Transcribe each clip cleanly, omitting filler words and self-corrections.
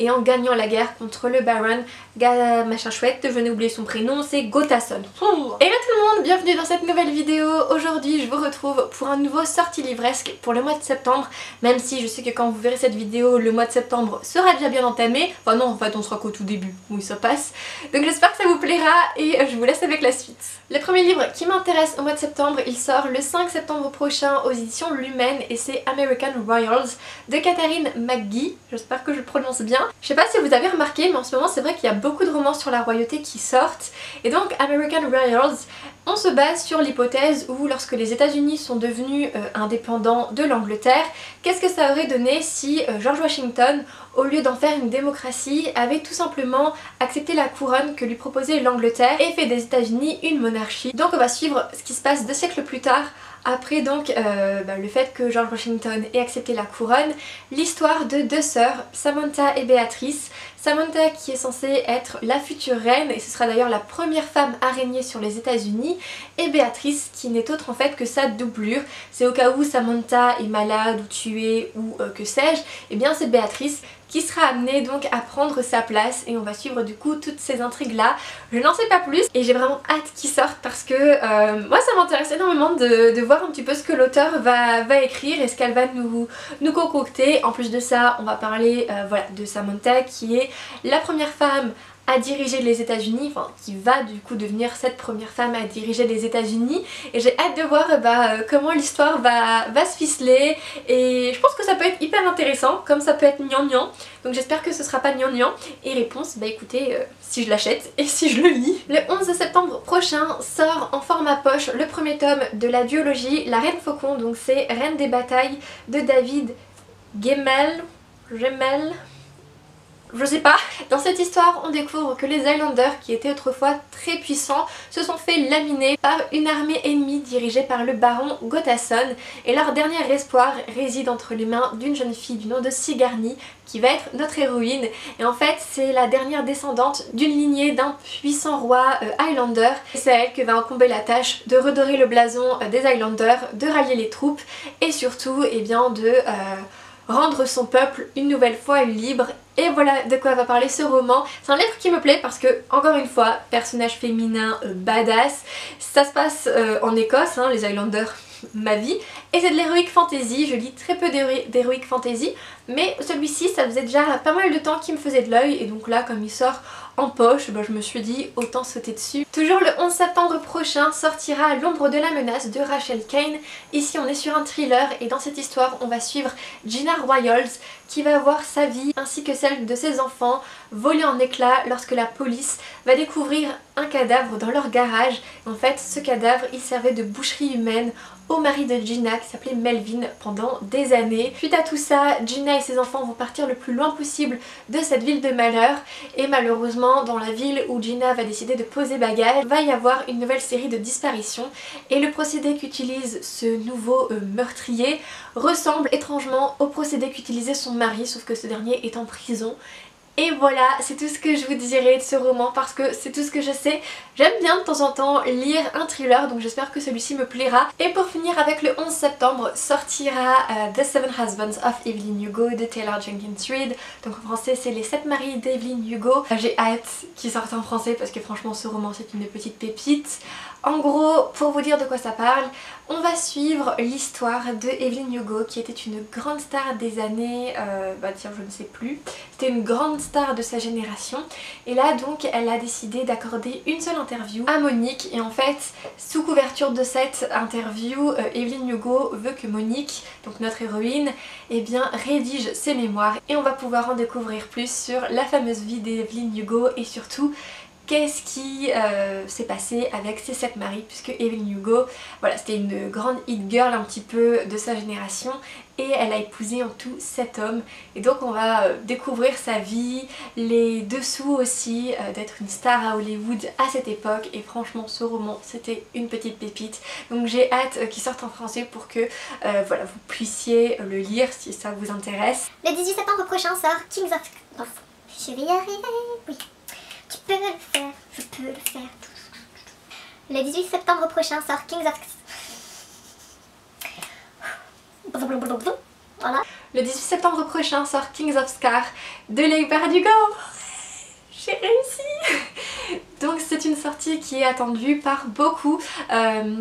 et en gagnant la guerre contre le Baron machin chouette, je n'ai oublié son prénom, c'est Gotason. Hello tout le monde, bienvenue dans cette nouvelle vidéo. Aujourd'hui je vous retrouve pour un nouveau sortie livresque pour le mois de septembre, même si je sais que quand vous verrez cette vidéo le mois de septembre sera déjà bien entamé. Enfin non, en fait on sera qu'au tout début, oui ça passe. Donc j'espère que ça vous plaira et je vous laisse avec la suite. Le premier livre qui m'intéresse au mois de septembre, il sort le 5 septembre prochain aux éditions Lumen et c'est American Royals de Katharine McGee, j'espère que je le prononce bien. Je sais pas si vous avez remarqué mais en ce moment c'est vrai qu'il y a beaucoup de romans sur la royauté qui sortent et donc American Royals, on se base sur l'hypothèse où lorsque les États-Unis sont devenus indépendants de l'Angleterre, qu'est-ce que ça aurait donné si George Washington, au lieu d'en faire une démocratie, avait tout simplement accepté la couronne que lui proposait l'Angleterre et fait des États-Unis une monarchie. Donc on va suivre ce qui se passe 2 siècles plus tard, après donc le fait que George Washington ait accepté la couronne, l'histoire de 2 sœurs, Samantha et Béatrice. Samantha qui est censée être la future reine et ce sera d'ailleurs la première femme à régner sur les États-Unis, et Béatrice qui n'est autre en fait que sa doublure. C'est au cas où Samantha est malade ou tuée ou que sais-je, et bien c'est Béatrice qui sera amenée donc à prendre sa place et on va suivre du coup toutes ces intrigues là. Je n'en sais pas plus et j'ai vraiment hâte qu'ils sortent parce que moi ça m'intéresse énormément de voir un petit peu ce que l'auteur va écrire et ce qu'elle va nous concocter. En plus de ça on va parler voilà, de Samantha qui est la première femme à diriger les États-Unis, enfin qui va du coup devenir cette première femme à diriger les États-Unis, et j'ai hâte de voir comment l'histoire va se ficeler et je pense que ça peut être hyper intéressant comme ça peut être gnangnan, donc j'espère que ce sera pas gnangnan. Et réponse, bah écoutez, si je l'achète et si je le lis. Le 11 septembre prochain sort en format poche le premier tome de la duologie La Reine Faucon, donc c'est Reine des batailles de David Gemmell, je sais pas. Dans cette histoire on découvre que les Highlanders, qui étaient autrefois très puissants, se sont fait laminer par une armée ennemie dirigée par le baron Gotason et leur dernier espoir réside entre les mains d'une jeune fille du nom de Sigarni qui va être notre héroïne, et en fait c'est la dernière descendante d'une lignée d'un puissant roi Highlander et c'est à elle que va incomber la tâche de redorer le blason des Highlanders, de rallier les troupes et surtout eh bien de rendre son peuple une nouvelle fois libre. Et voilà de quoi va parler ce roman. C'est un livre qui me plaît parce que, encore une fois, personnage féminin badass. Ça se passe en Écosse, hein, les Highlanders, ma vie. Et c'est de l'heroic fantasy, je lis très peu d'heroic fantasy, mais celui-ci ça faisait déjà pas mal de temps qu'il me faisait de l'œil et donc là comme il sort en poche, bah, je me suis dit autant sauter dessus. Toujours le 11 septembre prochain sortira L'ombre de la menace de Rachel Kane. Ici on est sur un thriller et dans cette histoire on va suivre Gina Royals qui va voir sa vie ainsi que celle de ses enfants voler en éclats lorsque la police va découvrir un cadavre dans leur garage. En fait ce cadavre il servait de boucherie humaine au mari de Gina qui s'appelait Melvin pendant des années. Suite à tout ça, Gina et ses enfants vont partir le plus loin possible de cette ville de malheur et malheureusement dans la ville où Gina va décider de poser bagage, va y avoir une nouvelle série de disparitions et le procédé qu'utilise ce nouveau meurtrier ressemble étrangement au procédé qu'utilisait son mari, sauf que ce dernier est en prison. Et voilà, c'est tout ce que je vous dirai de ce roman parce que c'est tout ce que je sais. J'aime bien de temps en temps lire un thriller, donc j'espère que celui-ci me plaira. Et pour finir avec le 11 septembre sortira The Seven Husbands of Evelyn Hugo de Taylor Jenkins Reid. Donc en français c'est Les 7 maris d'Evelyn Hugo. J'ai hâte qu'il sorte en français parce que franchement ce roman c'est une petite pépite. En gros, pour vous dire de quoi ça parle, on va suivre l'histoire de Evelyn Hugo qui était une grande star des années, tiens je ne sais plus, c'était une grande star de sa génération et là donc elle a décidé d'accorder une seule interview à Monique et en fait sous couverture de cette interview, Evelyn Hugo veut que Monique, donc notre héroïne, eh bien rédige ses mémoires et on va pouvoir en découvrir plus sur la fameuse vie d'Evelyn Hugo et surtout qu'est-ce qui s'est passé avec ses 7 maris, puisque Evelyn Hugo, voilà, c'était une grande hit girl un petit peu de sa génération et elle a épousé en tout 7 hommes et donc on va découvrir sa vie, les dessous aussi d'être une star à Hollywood à cette époque et franchement ce roman c'était une petite pépite, donc j'ai hâte qu'il sorte en français pour que voilà, vous puissiez le lire si ça vous intéresse. Le 18 septembre prochain sort Kings of... Oh, je vais y arriver, oui. Tu peux le faire, je peux le faire. Le 18 septembre prochain sort Kings of... Voilà. Le 18 septembre prochain sort Kings of Scar de Leigh Bardugo. J'ai réussi. Donc c'est une sortie qui est attendue par beaucoup.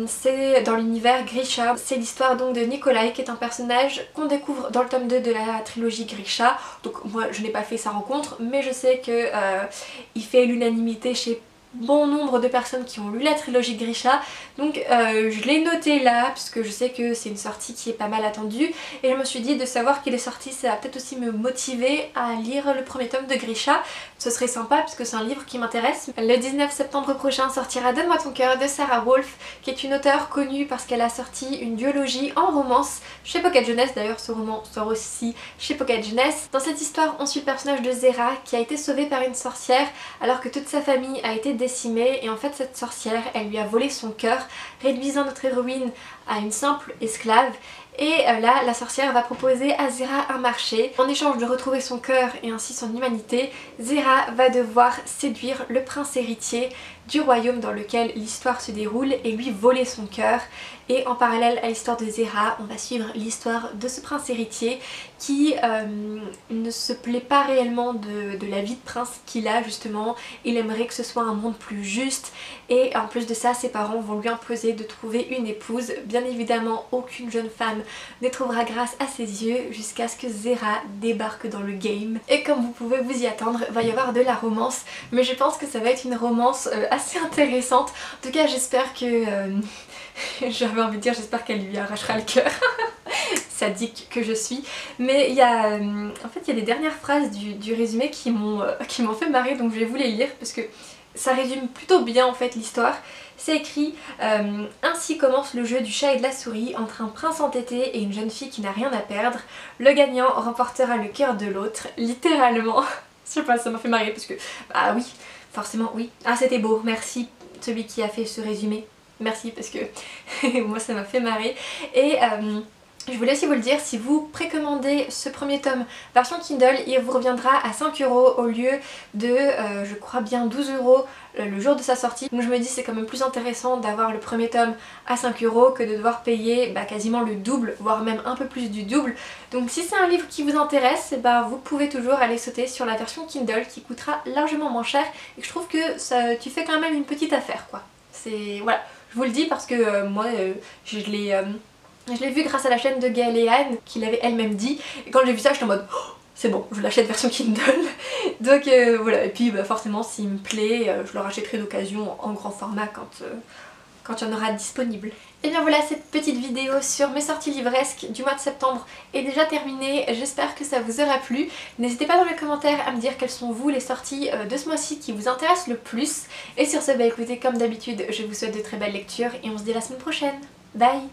C'est dans l'univers Grisha. C'est l'histoire donc de Nikolai qui est un personnage qu'on découvre dans le tome 2 de la trilogie Grisha. Donc moi je n'ai pas fait sa rencontre mais je sais que il fait l'unanimité chez bon nombre de personnes qui ont lu la trilogie Grisha, donc je l'ai noté là puisque je sais que c'est une sortie qui est pas mal attendue et je me suis dit de savoir qu'il est sorti ça va peut-être aussi me motiver à lire le premier tome de Grisha. Ce serait sympa puisque c'est un livre qui m'intéresse. Le 19 septembre prochain sortira Donne-moi ton cœur de Sarah Wolfe qui est une auteure connue parce qu'elle a sorti une duologie en romance chez Pocket Jeunesse. D'ailleurs ce roman sort aussi chez Pocket Jeunesse. Dans cette histoire on suit le personnage de Zera qui a été sauvé par une sorcière alors que toute sa famille a été décimée et en fait cette sorcière elle lui a volé son cœur réduisant notre héroïne à une simple esclave. Et là, la sorcière va proposer à Zera un marché. En échange de retrouver son cœur et ainsi son humanité, Zera va devoir séduire le prince héritier du royaume dans lequel l'histoire se déroule et lui voler son cœur. Et en parallèle à l'histoire de Zera, on va suivre l'histoire de ce prince héritier qui ne se plaît pas réellement de la vie de prince qu'il a justement. Il aimerait que ce soit un monde plus juste et en plus de ça, ses parents vont lui imposer de trouver une épouse. Bien évidemment, aucune jeune femme ne trouvera grâce à ses yeux jusqu'à ce que Zera débarque dans le game. Et comme vous pouvez vous y attendre, il va y avoir de la romance, mais je pense que ça va être une romance assez intéressante. En tout cas, j'espère que... j'avais envie de dire, j'espère qu'elle lui arrachera le cœur. Sadique que je suis. Mais il y a... en fait, il y a des dernières phrases du résumé qui m'ont fait marrer, donc je vais vous les lire parce que ça résume plutôt bien en fait l'histoire. C'est écrit ainsi commence le jeu du chat et de la souris entre un prince entêté et une jeune fille qui n'a rien à perdre. Le gagnant remportera le cœur de l'autre, littéralement. Je sais pas, ça m'a fait marrer parce que... ah oui, forcément oui. Ah c'était beau, merci celui qui a fait ce résumé. Merci parce que moi ça m'a fait marrer. Et je voulais aussi vous le dire, si vous précommandez ce premier tome version Kindle, il vous reviendra à 5 € au lieu de, je crois bien 12 € le jour de sa sortie. Donc je me dis c'est quand même plus intéressant d'avoir le premier tome à 5 € que de devoir payer quasiment le double, voire même un peu plus du double. Donc si c'est un livre qui vous intéresse, vous pouvez toujours aller sauter sur la version Kindle qui coûtera largement moins cher et je trouve que ça, tu fais quand même une petite affaire quoi. C'est... voilà, je vous le dis parce que moi je l'ai vu grâce à la chaîne de Gaëlle et Anne qui l'avait elle-même dit et quand j'ai vu ça j'étais en mode oh, c'est bon, je l'achète version Kindle. Donc voilà, et puis forcément s'il me plaît, je le rachèterai d'occasion en grand format quand il y en aura disponible. Et bien voilà, cette petite vidéo sur mes sorties livresques du mois de septembre est déjà terminée. J'espère que ça vous aura plu. N'hésitez pas dans les commentaires à me dire quelles sont vous les sorties de ce mois-ci qui vous intéressent le plus. Et sur ce, écoutez, comme d'habitude, je vous souhaite de très belles lectures et on se dit à la semaine prochaine. Bye!